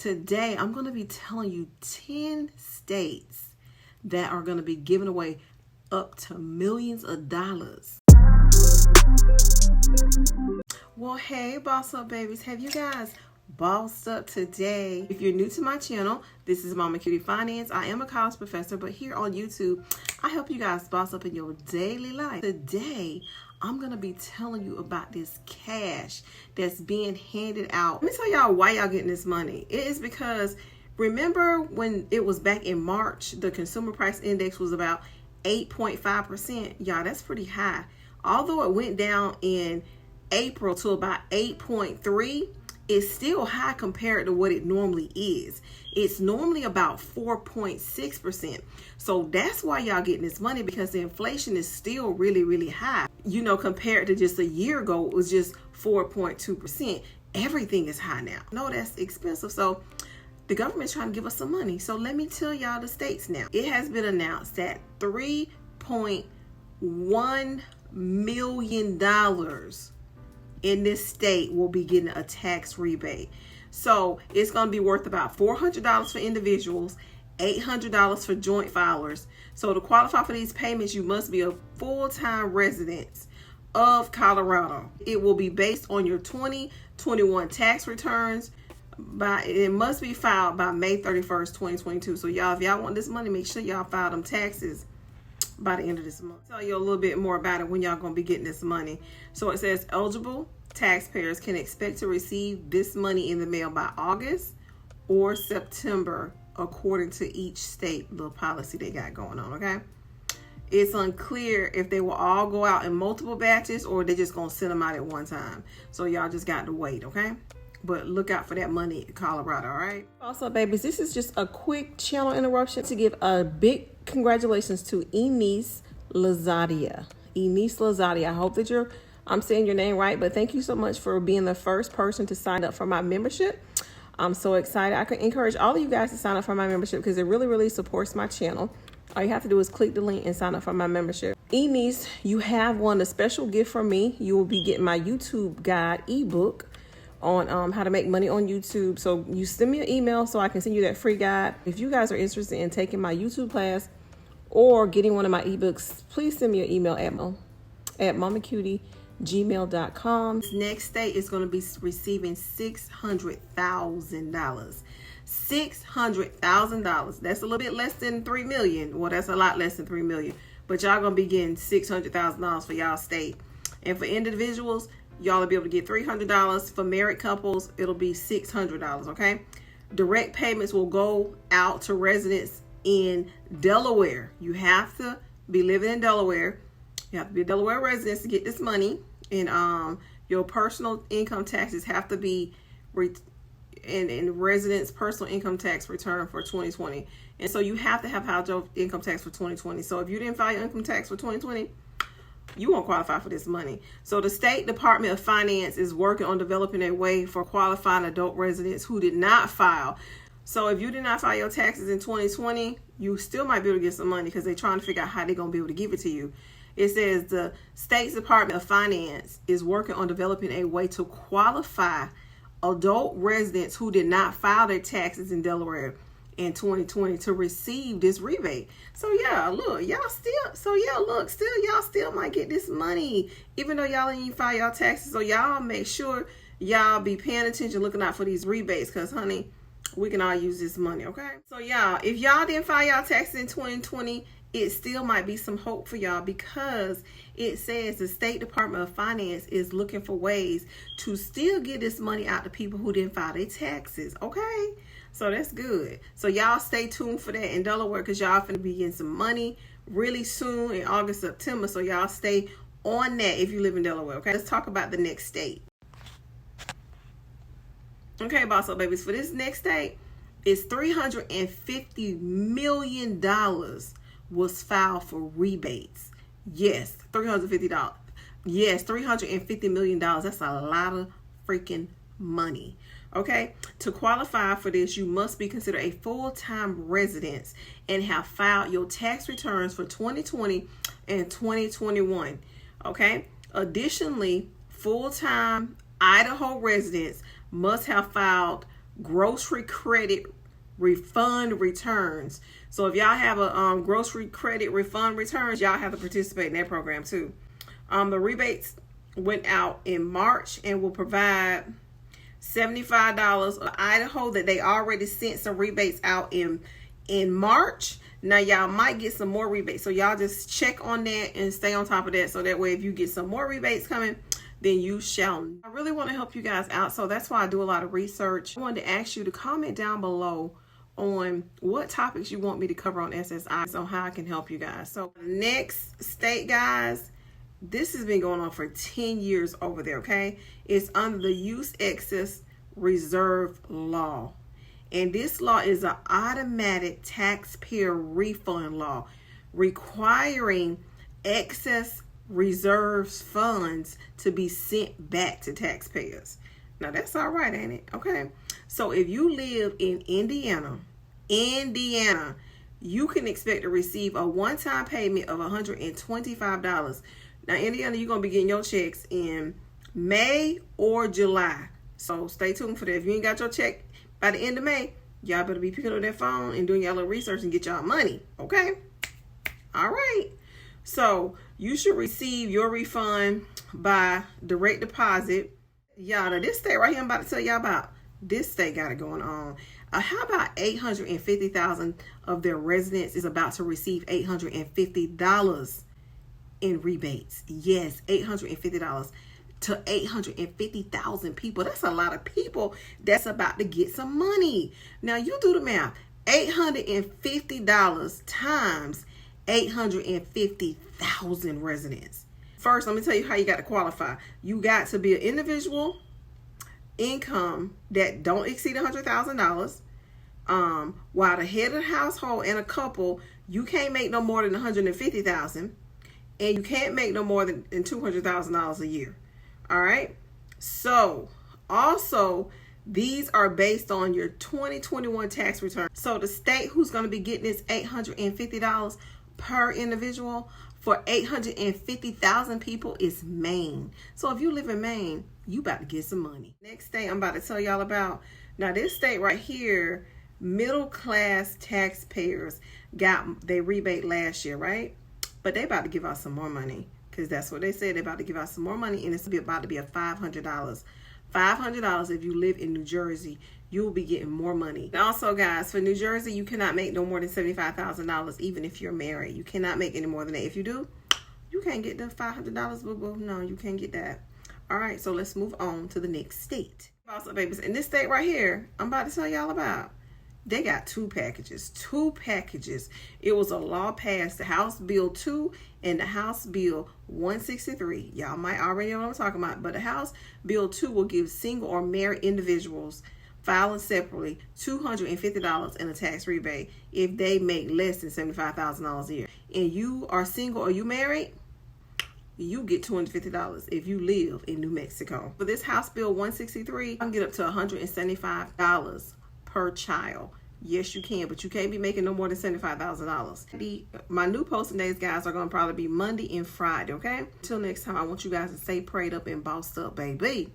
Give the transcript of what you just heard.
Today, I'm going to be telling you 10 states that are going to be giving away up to millions of dollars. Well, hey, Boss Up Babies. Have you guys bossed up today? If you're new to my channel, this is Mama Cutie Finance. I am a college professor, but here on YouTube, I help you guys boss up in your daily life. Today, I'm going to be telling you about this cash that's being handed out. Let me tell y'all why y'all getting this money. It is because, remember when it was back in March, the consumer price index was about 8.5%. Y'all, that's pretty high. Although it went down in April to about 8.3, it's still high compared to what it normally is. It's normally about 4.6%. So that's why y'all getting this money, because the inflation is still really, really high. You know, compared to just a year ago, it was just 4.2%. Everything is high now. No, that's expensive. So the government's trying to give us some money. So let me tell y'all the states now. It has been announced that $3.1 million in this state will be getting a tax rebate. So it's going to be worth about $400 for individuals, $800 for joint filers. So to qualify for these payments, you must be a full-time resident of Colorado. It will be based on your 2021 tax returns. It must be filed by May 31st, 2022. So y'all, if y'all want this money, make sure y'all file them taxes by the end of this month. I'll tell you a little bit more about it when y'all gonna be getting this money. So it says eligible taxpayers can expect to receive this money in the mail by August or September, according to each state, the policy they got going on, okay? It's unclear if they will all go out in multiple batches or they're just gonna send them out at one time. So y'all just got to wait, okay? But look out for that money in Colorado, all right? Also, babies, this is just a quick channel interruption to give a big congratulations to Eunice Lazadia. Eunice Lazadia. I hope that I'm saying your name right, but thank you so much for being the first person to sign up for my membership. I'm so excited. I can encourage all of you guys to sign up for my membership because it really, really supports my channel. All you have to do is click the link and sign up for my membership. Eunice, you have won a special gift from me. You will be getting my YouTube guide ebook on how to make money on YouTube. So you send me an email so I can send you that free guide. If you guys are interested in taking my YouTube class or getting one of my ebooks, please send me an email at mamacutie@gmail.com. This next state is going to be receiving $600,000. $600,000. That's a little bit less than $3 million. Well, that's a lot less than $3 million. But y'all going to be getting $600,000 for y'all state. And for individuals, y'all will be able to get $300. For married couples, it'll be $600, okay? Direct payments will go out to residents in Delaware. You have to be living in Delaware. You have to be a Delaware resident to get this money. And your personal income taxes have to be in residents' personal income tax return for 2020. And so you have to have filed your income tax for 2020. So if you didn't file your income tax for 2020, you won't qualify for this money. So the State Department of Finance is working on developing a way for qualifying adult residents who did not file. So if you did not file your taxes in 2020, you still might be able to get some money because they're trying to figure out how they're going to be able to give it to you. It says the State Department of Finance is working on developing a way to qualify adult residents who did not file their taxes in Delaware in 2020 to receive this rebate. So yeah, look, y'all still might get this money even though y'all ain't file y'all taxes. So y'all make sure y'all be paying attention, looking out for these rebates, because honey, we can all use this money, okay? So y'all, if y'all didn't file y'all taxes in 2020, it still might be some hope for y'all, because it says the State Department of Finance is looking for ways to still get this money out to people who didn't file their taxes, okay? So that's good. So y'all stay tuned for that in Delaware, because y'all finna be getting some money really soon in August, September. So y'all stay on that if you live in Delaware, okay? Let's talk about the next state. Okay, Boss Up Babies, for this next state, it's $350 million was filed for rebates. Yes, $350. Yes, $350 million. That's a lot of freaking money. Okay, to qualify for this, you must be considered a full-time resident and have filed your tax returns for 2020 and 2021. Okay, additionally, full-time Idaho residents must have filed grocery credit refund returns. So if y'all have a grocery credit refund returns, y'all have to participate in that program too. The rebates went out in March and will provide $75 of Idaho that they already sent some rebates out in March. Now y'all might get some more rebates, so y'all just check on that and stay on top of that, so that way if you get some more rebates coming, then you shall. I really want to help you guys out, so that's why I do a lot of research. I wanted to ask you to comment down below on what topics you want me to cover on SSI, on how I can help you guys. So next state, guys, this has been going on for 10 years over there, okay? It's under the Use Excess Reserve Law. And this law is an automatic taxpayer refund law requiring excess reserves funds to be sent back to taxpayers. Now that's all right, ain't it? Okay. So if you live in Indiana, you can expect to receive a one-time payment of $125. Now, Indiana, you're going to be getting your checks in May or July. So stay tuned for that. If you ain't got your check by the end of May, y'all better be picking up that phone and doing y'all little research and get y'all money. Okay? All right. So you should receive your refund by direct deposit. Y'all, now this state right here I'm about to tell y'all about, this state got it going on. How about 850,000 of their residents is about to receive $850 in rebates? Yes, $850 to 850,000 people. That's a lot of people that's about to get some money. Now you do the math. $850 times 850,000 residents. First, let me tell you how you got to qualify. You got to be an individual income that don't exceed $100,000. While the head of the household and a couple, you can't make no more than $150,000. And you can't make no more than $200,000 a year. All right. So also, these are based on your 2021 tax return. So the state who's going to be getting this $850 per individual for 850,000 people is Maine. So if you live in Maine, you about to get some money. Next state I'm about to tell y'all about. Now this state right here, middle class taxpayers got their rebate last year, right? But they about to give out some more money, because that's what they said. They're about to give out some more money, and it's about to be a $500. $500 if you live in New Jersey, you will be getting more money. And also, guys, for New Jersey, you cannot make no more than $75,000, even if you're married. You cannot make any more than that. If you do, you can't get the $500, boo-boo. No, you can't get that. All right, so let's move on to the next state. Also, babies, in this state right here, I'm about to tell y'all about, they got two packages. It was a law passed, the House Bill 2 and the House Bill 163. Y'all might already know what I'm talking about, but the House Bill 2 will give single or married individuals filing separately $250 in a tax rebate if they make less than $75,000 a year. And you are single or you married, you get $250 if you live in New Mexico. For this House Bill 163, I can get up to $175 per child. Yes, you can, but you can't be making no more than $75,000. My new posting days, guys, are going to probably be Monday and Friday, okay? Until next time, I want you guys to stay prayed up and bossed up, baby.